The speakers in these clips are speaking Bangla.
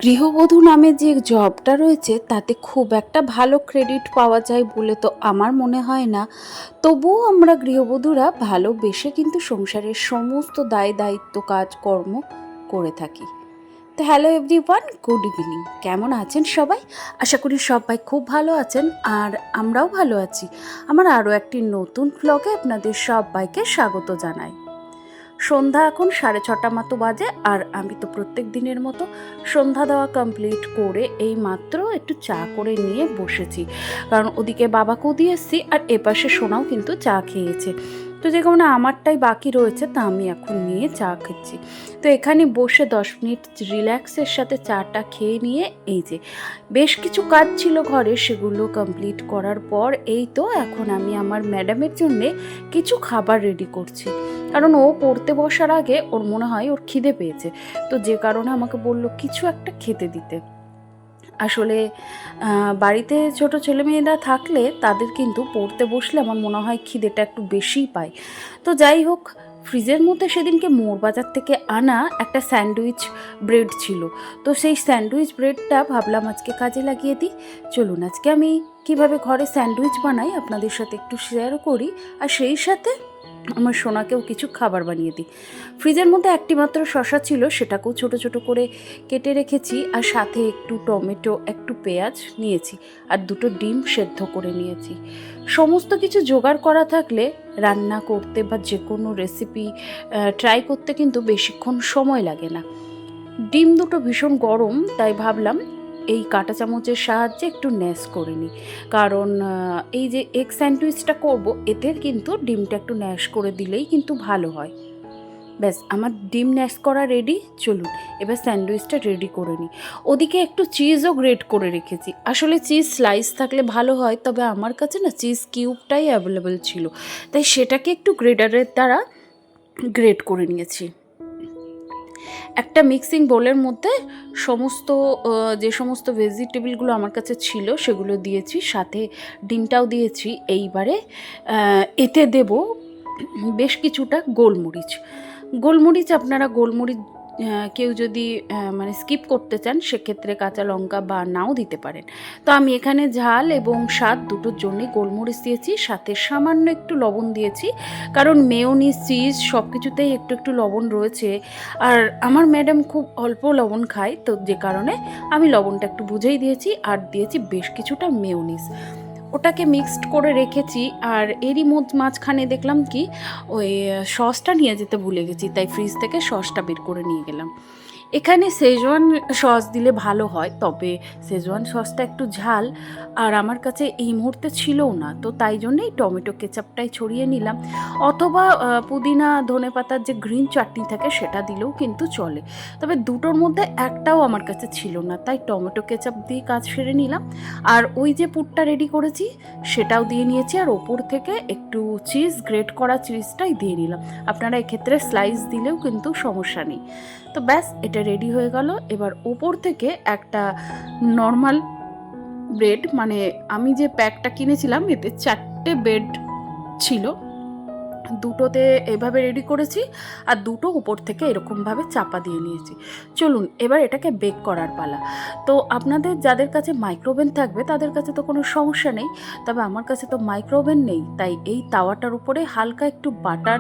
গৃহবধূ নামে যে জবটা রয়েছে তাতে খুব একটা ভালো ক্রেডিট পাওয়া যায় বলে তো আমার মনে হয় না। তবুও আমরা গৃহবধূরা ভালোবেসে কিন্তু সংসারের সমস্ত দায় দায়িত্ব কাজকর্ম করে থাকি। তো হ্যালো এভরিওয়ান, গুড ইভিনিং। কেমন আছেন সবাই? আশা করি সবাই খুব ভালো আছেন, আর আমরাও ভালো আছি। আমার আরও একটি নতুন ব্লগে আপনাদের সবাইকে স্বাগত জানাই। সন্ধ্যা এখন 6:30 মতো বাজে, আর আমি তো প্রত্যেক দিনের মতো সন্ধ্যা দেওয়া কমপ্লিট করে এই মাত্র একটু চা করে নিয়ে বসেছি। কারণ ওদিকে বাবাকেও দিয়ে এসছি, আর এপাশে সোনাও কিন্তু চা খেয়েছে। তো যে কারণে আমারটাই বাকি রয়েছে, তা আমি এখন নিয়ে চা খাচ্ছি। তো এখানে বসে 10 মিনিট রিল্যাক্সের সাথে চাটা খেয়ে নিয়ে এই যে বেশ কিছু কাজ ছিল ঘরে, সেগুলো কমপ্লিট করার পর এই তো এখন আমি আমার ম্যাডামের জন্যে কিছু খাবার রেডি করছি। কারণ ও পড়তে বসার আগে ওর মনে হয় ওর খিদে পেয়েছে, তো যে কারণে আমাকে বলল কিছু একটা খেতে দিতে। আসলে বাড়িতে ছোট ছেলেমেয়েরা থাকলে তাদের কিন্তু পড়তে বসলে আমার মনে হয় খিদেটা একটু বেশিই পায়। তো যাই হোক, ফ্রিজের মধ্যে সেদিনকে মোড় বাজার থেকে আনা একটা স্যান্ডউইচ ব্রেড ছিল, তো সেই স্যান্ডউইচ ব্রেডটা ভাবলাম আজকে কাজে লাগিয়ে দিই। চলুন আজকে আমি কিভাবে ঘরে স্যান্ডউইচ বানাই আপনাদের সাথে একটু শেয়ার করি, আর সেই সাথে আমার সোনাকেও কিছু খাবার বানিয়ে দিই। ফ্রিজের মধ্যে একটি মাত্র শসা ছিল, সেটাকেও ছোট ছোট করে কেটে রেখেছি, আর সাথে একটু টমেটো, একটু পেঁয়াজ নিয়েছি, আর দুটো ডিম সেদ্ধ করে নিয়েছি। সমস্ত কিছু জোগাড় করা থাকলে রান্না করতে বা যে কোনো রেসিপি ট্রাই করতে কিন্তু বেশিক্ষণ সময় লাগে না। ডিম দুটো ভীষণ গরম, তাই ভাবলাম এই কাঁটা চামচের সাহায্যে একটু ন্যাশ করে নিই। কারণ এই যে এগ স্যান্ডউইচটা করব, এতে কিন্তু ডিমটা একটু ন্যাশ করে দিলেই কিন্তু ভালো হয়। ব্যাস, আমার ডিম ন্যাশ করা রেডি। চলুন এবার স্যান্ডউইচটা রেডি করে নিই। ওদিকে একটু চিজও গ্রেট করে রেখেছি। আসলে চিজ স্লাইস থাকলে ভালো হয়, তবে আমার কাছে না চিজ কিউবটাই অ্যাভেলেবেল ছিল, তাই সেটাকে একটু গ্রেটারের দ্বারা গ্রেট করে নিয়েছি। একটা মিক্সিং বোলের মধ্যে সমস্ত যে সমস্ত ভেজিটেবলগুলো আমার কাছে ছিল সেগুলো দিয়েছি, সাথে ডিমটাও দিয়েছি। এইবারে এতে দেব বেশ কিছুটা গোলমরিচ। গোলমরিচ আপনারা গোলমরিচ কেউ যদি মানে স্কিপ করতে চান সেক্ষেত্রে কাঁচা লঙ্কা বা নাও দিতে পারেন। তো আমি এখানে ঝাল এবং স্বাদ দুটোর জন্যে গোলমরিচ দিয়েছি, সাথে সামান্য একটু লবণ দিয়েছি, কারণ মেয়োনিজ, চিজ সব কিছুতেই একটু একটু লবণ রয়েছে, আর আমার ম্যাডাম খুব অল্প লবণ খায়, তো যে কারণে আমি লবণটা একটু বুঝেই দিয়েছি, আর দিয়েছি বেশ কিছুটা মেয়োনিজ। ওটাকে মিক্সড করে রেখেছি, আর এরই মাঝখানে দেখলাম কি ওই সসটা নিয়ে যেতে ভুলে গেছি, তাই ফ্রিজ থেকে সসটা বের করে নিয়ে গেলাম। এখানে শেজওয়ান সস দিলে ভালো হয়, তবে শেজওয়ান সসটা একটু ঝাল, আর আমার কাছে এই মুহূর্তে ছিলও না, তো তাই জন্যেই টমেটো কেচাপটাই ছড়িয়ে নিলাম। অথবা পুদিনা ধনেপাতার যে গ্রিন চাটনি থাকে সেটা দিলেও কিন্তু চলে, তবে দুটোর মধ্যে একটাও আমার কাছে ছিল না, তাই টমেটো কেচাপ দিয়ে কাজ সেরে নিলাম। আর ওই যে পুরটা রেডি করেছি সেটাও দিয়ে নিয়েছি, আর ওপর থেকে একটু চিজ, গ্রেট করা চিজটাই দিয়ে নিলাম। আপনারা এক্ষেত্রে স্লাইস দিলেও কিন্তু সমস্যা নেই। তো ব্যাস, এটা রেডি হয়ে গেল। এবার ওপর থেকে একটা নর্মাল ব্রেড, মানে আমি যে প্যাকটা কিনেছিলাম এতে 4টে ব্রেড ছিল, দুটোতে এভাবে রেডি করেছি, আর দুটো উপর থেকে এরকমভাবে চাপা দিয়ে নিয়েছি। চলুন এবার এটাকে বেক করার পালা। তো আপনাদের যাদের কাছে মাইক্রোওভেন থাকবে তাদের কাছে তো কোনো সমস্যা নেই, তবে আমার কাছে তো মাইক্রোওভেন নেই, তাই এই তাওয়াটার উপরে হালকা একটু বাটার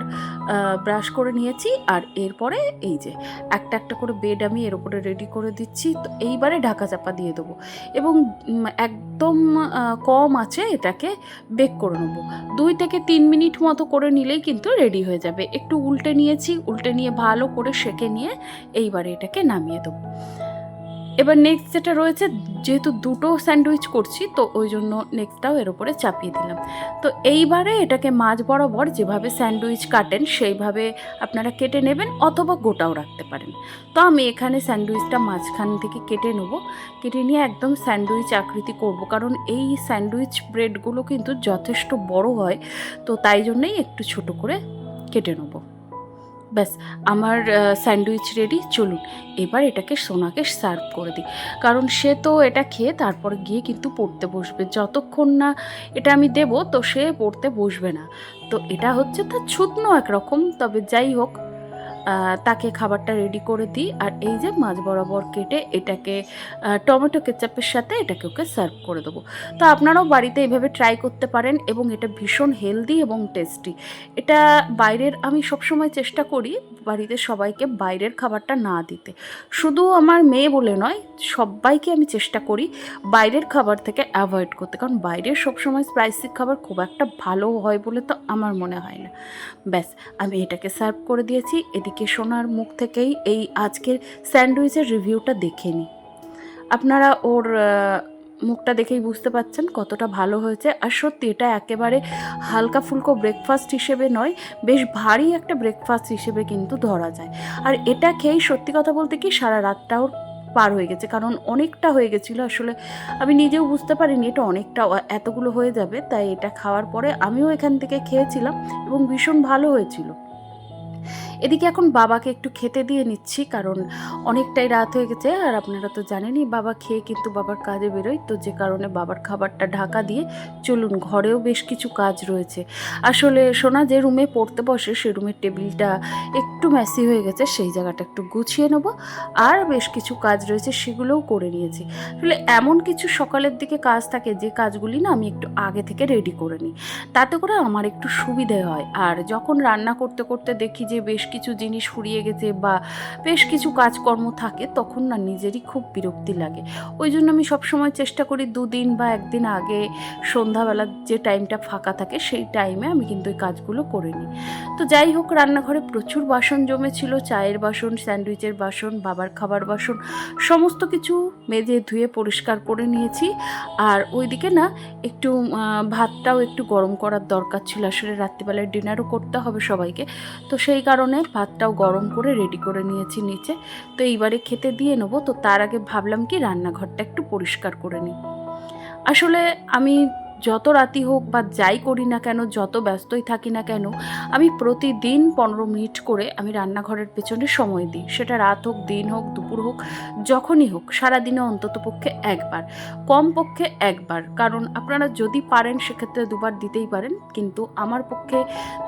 ব্রাশ করে নিয়েছি, আর এরপরে এই যে একটা একটা করে বেড আমি এর উপরে রেডি করে দিচ্ছি। তো এইবারে ঢাকা চাপা দিয়ে দেবো, এবং একদম কম আছে এটাকে বেক করে নেবো। 2 থেকে 3 মিনিট মতো করে নিলেই কিন্তু রেডি হয়ে যাবে। একটু উল্টে নিয়েছি, উল্টে নিয়ে ভালো করে সেঁকে নিয়ে এইবারে এটাকে নামিয়ে দেবো। এবার নেক্সট যেটা রয়েছে, যেহেতু দুটো স্যান্ডউইচ করছি তো ওই জন্য নেক্সটটাও এর উপরে চাপিয়ে দিলাম। তো এইবারে এটাকে মাঝ বরাবর যেভাবে স্যান্ডউইচ কাটেন সেইভাবে আপনারা কেটে নেবেন, অথবা গোটাও রাখতে পারেন। তো আমি এখানে স্যান্ডউইচটা মাঝখান থেকে কেটে নেব, কেটে নিয়ে একদম স্যান্ডউইচ আকৃতি করব, কারণ এই স্যান্ডউইচ ব্রেডগুলো কিন্তু যথেষ্ট বড় হয়, তো তাই জন্যই একটু ছোট করে কেটে নেব। ব্যাস, আমার স্যান্ডউইচ রেডি। চলুন এবার এটাকে সোনাকে সার্ভ করে দিই, কারণ সে তো এটা খেয়ে তারপরে গিয়ে কিন্তু পড়তে বসবে, যতক্ষণ না এটা আমি দেব তো সে পড়তে বসবে না। তো এটা হচ্ছে তার ছুতনো একরকম, তবে যাই হোক, তাকে খাবারটা রেডি করে দিই। আর এই যে মাছ বরাবর কেটে এটাকে টমেটো কেচাপের সাথে এটাকে ওকে সার্ভ করে দেবো। তো আপনারাও বাড়িতে এভাবে ট্রাই করতে পারেন এবং এটা ভীষণ হেলদি এবং টেস্টি। এটা বাইরের আমি সবসময় চেষ্টা করি বাড়িতে সবাইকে বাইরের খাবারটা না দিতে। শুধু আমার মেয়ে বলে নয়, সবাইকে আমি চেষ্টা করি বাইরের খাবার থেকে অ্যাভয়েড করতে, কারণ বাইরের সবসময় স্পাইসি খাবার খুব একটা ভালো হয় বলে তো আমার মনে হয় না। ব্যাস, আমি এটাকে সার্ভ করে দিয়েছি। এদিকে সোনার মুখ থেকেই এই আজকের স্যান্ডউইচের রিভিউটা দেখে নিই। আপনারা ওর মুখটা দেখেই বুঝতে পারছেন কতটা ভালো হয়েছে। আর সত্যি এটা একেবারে হালকা ফুলকো ব্রেকফাস্ট হিসেবে নয়, বেশ ভারী একটা ব্রেকফাস্ট হিসেবে কিন্তু ধরা যায়। আর এটা খেয়েই সত্যি কথা বলতে কি সারা রাতটা ওর পার হয়ে গেছে, কারণ অনেকটা হয়ে গেছিলো। আসলে আমি নিজেও বুঝতে পারিনি এটা অনেকটা এতগুলো হয়ে যাবে, তাই এটা খাওয়ার পরে আমিও এখান থেকে খেয়েছিলাম এবং ভীষণ ভালো হয়েছিল। এদিকে এখন বাবাকে একটু খেতে দিয়ে নিচ্ছি, কারণ অনেকটাই রাত হয়ে গেছে। আর আপনারা তো জানেনই বাবা খেয়ে কিন্তু বাবার কাজে বেরোয়, তো যে কারণে বাবার খাবারটা ঢাকা দিয়ে চলুন, ঘরেও বেশ কিছু কাজ রয়েছে। আসলে সোনা যে রুমে পড়তে বসে সে রুমের টেবিলটা একটু ম্যাসি হয়ে গেছে, সেই জায়গাটা একটু গুছিয়ে নেবো। আর বেশ কিছু কাজ রয়েছে সেগুলোও করে নিয়েছি। আসলে এমন কিছু সকালের দিকে কাজ থাকে যে কাজগুলি না আমি একটু আগে থেকে রেডি করে নিই, তাতে করে আমার একটু সুবিধে হয়। আর যখন রান্না করতে করতে দেখি যে বেশ কিছু জিনিস ফুরিয়ে গেছে বা বেশ কিছু কাজকর্ম থাকে, তখন না নিজেরই খুব বিরক্তি লাগে। ওই জন্য আমি সবসময় চেষ্টা করি 2 দিন বা 1 দিন আগে সন্ধ্যাবেলার যে টাইমটা ফাঁকা থাকে সেই টাইমে আমি কিন্তু ওই কাজগুলো করে নিই। তো যাই হোক, রান্নাঘরে প্রচুর বাসন জমেছিল, চায়ের বাসন, স্যান্ডউইচের বাসন, বাবার খাবার বাসন, সমস্ত কিছু মেজে ধুয়ে পরিষ্কার করে নিয়েছি। আর ওইদিকে না একটু ভাতটাও একটু গরম করার দরকার ছিল। আসলে রাত্রিবেলায় ডিনারও করতে হবে সবাইকে, তো সেই কারণে ভাতটাও গরম করে রেডি করে নিয়েছি নিচে। তো এইবারে খেতে দিয়ে নেবো। তো তার আগে ভাবলাম কি রান্নাঘরটা একটু পরিষ্কার করে নিই। আসলে আমি যত রাতি হোক বা যাই করি না কেন, যত ব্যস্তই থাকি না কেন, আমি প্রতিদিন 15 মিনিট করে আমি রান্নাঘরের পেছনে সময় দিই। সেটা রাত হোক, দিন হোক, দুপুর হোক, যখনই হোক, সারাদিনে অন্তত পক্ষে একবার, কমপক্ষে একবার। কারণ আপনারা যদি পারেন সেক্ষেত্রে 2বার দিতেই পারেন, কিন্তু আমার পক্ষে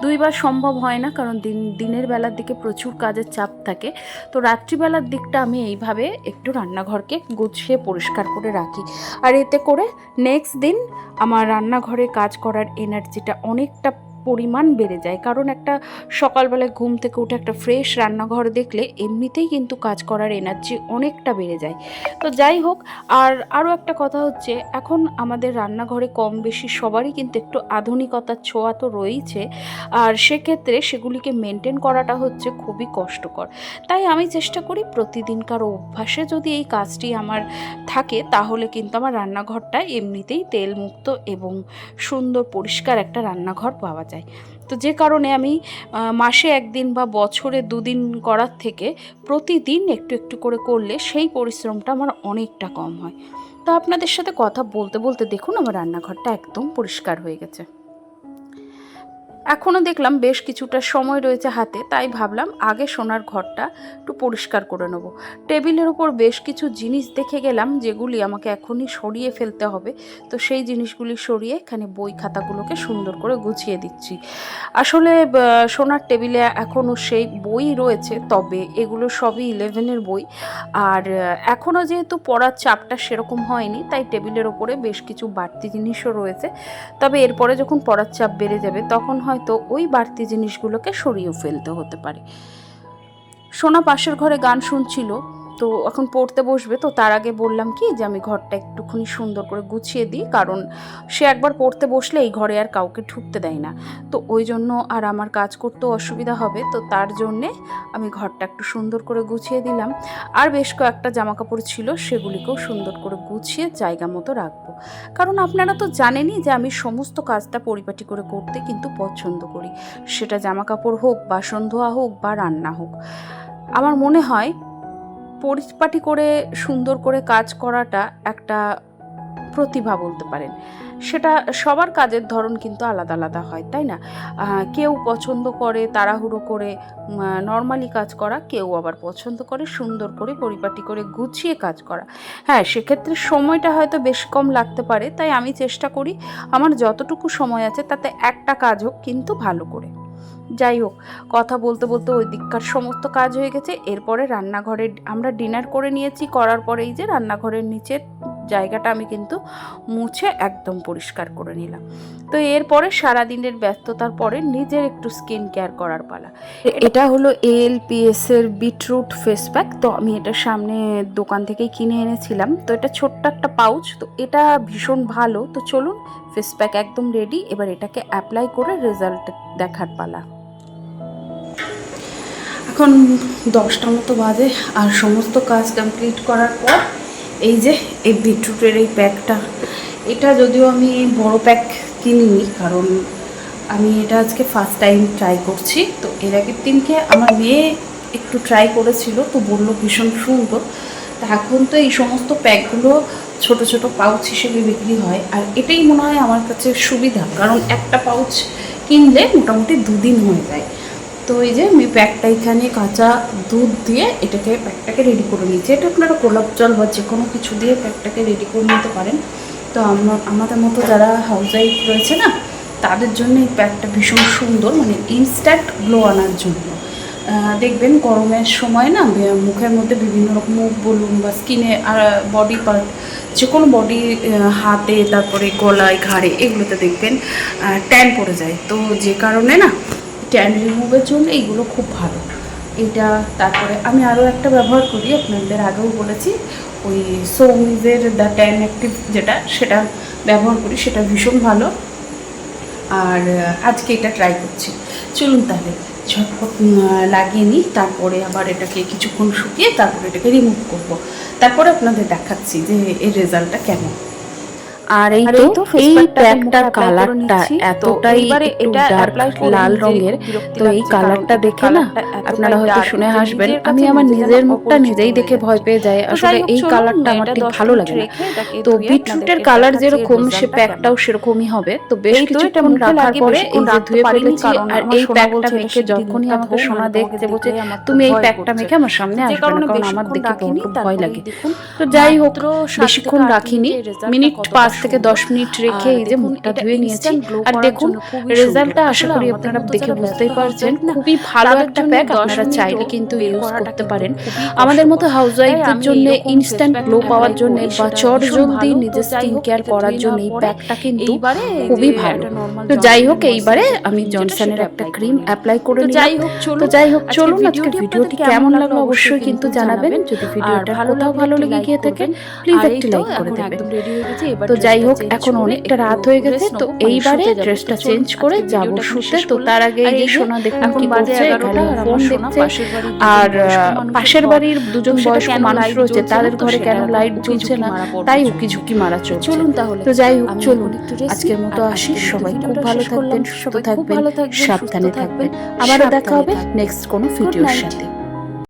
2বার সম্ভব হয় না, কারণ দিনের বেলার দিকে প্রচুর কাজের চাপ থাকে। তো রাত্রিবেলার দিকটা আমি এইভাবে একটু রান্নাঘরকে গুছিয়ে পরিষ্কার করে রাখি। আর এতে করে নেক্সট দিন আমার রান্নাঘরে কাজ করার এনার্জিটা অনেকটা পরিমাণ বেড়ে যায়। কারণ একটা সকালবেলায় ঘুম থেকে উঠে একটা ফ্রেশ রান্নাঘর দেখলে এমনিতেই কিন্তু কাজ করার এনার্জি অনেকটা বেড়ে যায়। তো যাই হোক, আর আরও একটা কথা হচ্ছে, এখন আমাদের রান্নাঘরে কম বেশি সবারই কিন্তু একটু আধুনিকতার ছোঁয়া তো রয়েইছে। আর সেক্ষেত্রে সেগুলিকে মেনটেন করাটা হচ্ছে খুবই কষ্টকর। তাই আমি চেষ্টা করি প্রতিদিনকার অভ্যাসে যদি এই কাজটি আমার থাকে, তাহলে কিন্তু আমার রান্নাঘরটা এমনিতেই তেলমুক্ত এবং সুন্দর পরিষ্কার একটা রান্নাঘর পাওয়া যায়। তো যে কারণে আমি মাসে 1 দিন বা বছরে 2 দিন করার থেকে প্রতিদিন একটু একটু করে করলে সেই পরিশ্রমটা আমার অনেকটা কম হয়। তো আপনাদের সাথে কথা বলতে বলতে দেখুন আমার রান্নাঘরটা একদম পরিষ্কার হয়ে গেছে। এখনও দেখলাম বেশ কিছুটা সময় রয়েছে হাতে, তাই ভাবলাম আগে সোনার ঘরটা একটু পরিষ্কার করে নেব। টেবিলের ওপর বেশ কিছু জিনিস দেখে গেলাম যেগুলি আমাকে এখনই সরিয়ে ফেলতে হবে। তো সেই জিনিসগুলি সরিয়ে এখানে বই খাতাগুলোকে সুন্দর করে গুছিয়ে দিচ্ছি। আসলে সোনার টেবিলে এখনও সেই বই রয়েছে, তবে এগুলো সবই 11-এর বই। আর এখনও যেহেতু পড়ার চাপটা সেরকম হয়নি, তাই টেবিলের ওপরে বেশ কিছু বাড়তি জিনিসও রয়েছে। তবে এরপরে যখন পড়ার চাপ বেড়ে যাবে তখন হয়তো ওই বাড়তি জিনিসগুলোকে সরিয়েও ফেলতে হতে পারে। সোনা পাশের ঘরে গান শুনছিল, তো এখন পড়তে বসবে। তো তার আগে বললাম কি যে আমি ঘরটা একটুখানি সুন্দর করে গুছিয়ে দিই, কারণ সে একবার পড়তে বসলে এই ঘরে আর কাউকে ঢুকতে দেয় না। তো ওই জন্য আর আমার কাজ করতেও অসুবিধা হবে, তো তার জন্যে আমি ঘরটা একটু সুন্দর করে গুছিয়ে দিলাম। আর বেশ কয়েকটা জামাকাপড় ছিল, সেগুলিকেও সুন্দর করে গুছিয়ে জায়গা মতো রাখবো। কারণ আপনারা তো জানেনই যে আমি সমস্ত কাজটা পরিপাটি করে করতে কিন্তু পছন্দ করি। সেটা জামাকাপড় হোক, বাসন ধোয়া হোক বা রান্না হোক। আমার মনে হয় পরিপাটি করে সুন্দর করে কাজ করাটা একটা প্রতিভা বলতে পারেন। সেটা সবার কাজের ধরন কিন্তু আলাদা আলাদা হয়, তাই না? কেউ পছন্দ করে তাড়াহুড়ো করে নর্মালি কাজ করা, কেউ আবার পছন্দ করে সুন্দর করে পরিপাটি করে গুছিয়ে কাজ করা। হ্যাঁ, সেক্ষেত্রে সময়টা হয়তো বেশ কম লাগতে পারে, তাই আমি চেষ্টা করি আমার যতটুকু সময় আছে তাতে একটা কাজ হোক কিন্তু ভালো করে। যাই হোক, কথা বলতে বলতে ওই দিককার সমস্ত কাজ হয়ে গেছে। এরপরে রান্নাঘরে আমরা ডিনার করে নিয়েছি, করার পরে এই যে রান্নাঘরের নিচের জায়গাটা আমি কিন্তু মুছে একদম পরিষ্কার করে নিলাম। তো এরপরে সারাদিনের ব্যস্ততার পরে নিজের একটু স্কিন কেয়ার করার পালা। এটা হলো ALPS এর বিটরুট ফেস প্যাক। তো আমি এটা সামনে দোকান থেকেই কিনে এনেছিলাম। তো এটা ছোট্ট একটা পাউচ, তো এটা ভীষণ ভালো। তো চলুন, ফেস প্যাক একদম রেডি, এবার এটাকে অ্যাপ্লাই করে রেজাল্ট দেখার পালা। এখন 10টা মতো বাজে, আর সমস্ত কাজ কমপ্লিট করার পর এই যে এই বিটরুটের এই প্যাকটা, এটা যদিও আমি বড় প্যাক কিনিনি, কারণ আমি এটা আজকে ফার্স্ট টাইম ট্রাই করছি। তো এর আগের দিনকে আমার মেয়ে একটু ট্রাই করেছিল, তো বললো ভীষণ সুন্দর। তা এখন তো এই সমস্ত প্যাকগুলো ছোট ছোট পাউচ হিসেবে বিক্রি হয়, আর এটাই মনে হয় আমার কাছে সুবিধা, কারণ একটা পাউচ কিনলে মোটামুটি 2 দিন হয়ে যায়। তো এই যে আমি প্যাকটা এখানে কাঁচা দুধ দিয়ে প্যাকটাকে রেডি করে নিয়েছি। এটা আপনারা গোলাপ জল বা যে কোনো কিছু দিয়ে প্যাকটাকে রেডি করে নিতে পারেন। তো আমাদের মতো যারা হাউস ওয়াইফ রয়েছে না, তাদের জন্য এই প্যাকটা ভীষণ সুন্দর, মানে ইনস্ট্যান্ট গ্লো আনার জন্য। দেখবেন গরমের সময় না মুখের মধ্যে বিভিন্ন রকম, মুখ বলুন বা স্কিনে আর বডি পার্ট, যে কোনো বডি, হাতে, তারপরে গলায়, ঘাড়ে, এগুলোতে দেখবেন ট্যান পড়ে যায়। তো যে কারণে না ট্যান রিমুভের জন্য এইগুলো খুব ভালো। এটা তারপরে আমি আরও একটা ব্যবহার করি, আপনাদের আগেও বলেছি, ওই সৌমিজের দ্য ট্যান অ্যাক্টিভ যেটা, সেটা ব্যবহার করি, সেটা ভীষণ ভালো। আর আজকে এটা ট্রাই করছি। চলুন তাহলে ঝটপট লাগিয়ে নিই, তারপরে আবার এটাকে কিছুক্ষণ শুকিয়ে তারপরে এটাকে রিমুভ করব। তারপরে আপনাদের দেখাচ্ছি যে এর রেজাল্টটা কেমন। আর এই তো এই প্যাকটার কালারটা এতটাই একটু ডার্ক লাল রঙের। তো এই কালারটা দেখে না আপনারা হয়তো শুনে হাসবেন, আমি আমার নিজের মুখটা নিজেই দেখে ভয় পেয়ে যাই। আসলে এই কালারটা আমার ঠিক ভালো লাগে না। তো বিটরুটের কালার যেরকম, সে প্যাকটাও সেরকমই হবে। তো বেশ কিছুক্ষণ রাখার পরে এই যে ধুয়ে ফেলেছি, আর এই প্যাকটা মেখে যখনই আমাকে সোনা দেখতে বলছে তুমি এই প্যাকটা মেখে আমার সামনে আসবে না, কারণ আমার দেখে খুব ভয় লাগে। তো যাই হোক, বেশিক্ষণ রাখিনি, মিনিট 5 থেকে 10 মিনিট রেখে এই যে মুখটা ধুয়ে নিয়েছি। আর দেখুন রেজাল্টটা, আশা করি আপনারা দেখে বুঝতেই পারছেন, খুবই ভালো একটা প্যাক। আপনারা চাইলে কিন্তু ইউজ করতে পারেন। আমাদের মতো হাউসওয়াইফদের জন্য ইনস্ট্যান্ট গ্লো পাওয়ার জন্য বা চটজলদি নিজের স্কিন কেয়ার করার জন্য এই প্যাকটা কিন্তু খুবই ভালো। তো যাই হোক, এইবারে আমি জনসনের একটা ক্রিম অ্যাপ্লাই করে নিলাম। তো যাই হোক, চলুন আজকে ভিডিওটি কেমন লাগলো অবশ্যই কিন্তু জানাবেন। যদি ভিডিওটা কোথাও ভালো লেগে গিয়ে থাকে প্লিজ একটি লাইক করে দেবেন। তো যাই হোক, এখন অনেকটা রাত হয়ে গেছে। তো এইবারে ড্রেসটা চেঞ্জ করে যাব শুতে। তো তার আগে এই যে সোনা দেখুন কি করছে, এখানে ফোন দেখছে। আর পাশের বাড়ির দুজন বয়স্ক মানুষ রয়েছে, তাদের ঘরে কেন লাইট জ্বলছে না, তাই উকি ঝুঁকি মারা চলছে। চলুন তাহলে, তো যাই হোক চলুন, আজকের মতো আসি। সবাই খুব ভালো থাকবেন, সুস্থ থাকবেন, সাবধানে থাকবেন। আবারও দেখা হবে নেক্সট কোনো ভিডিওর সাথে।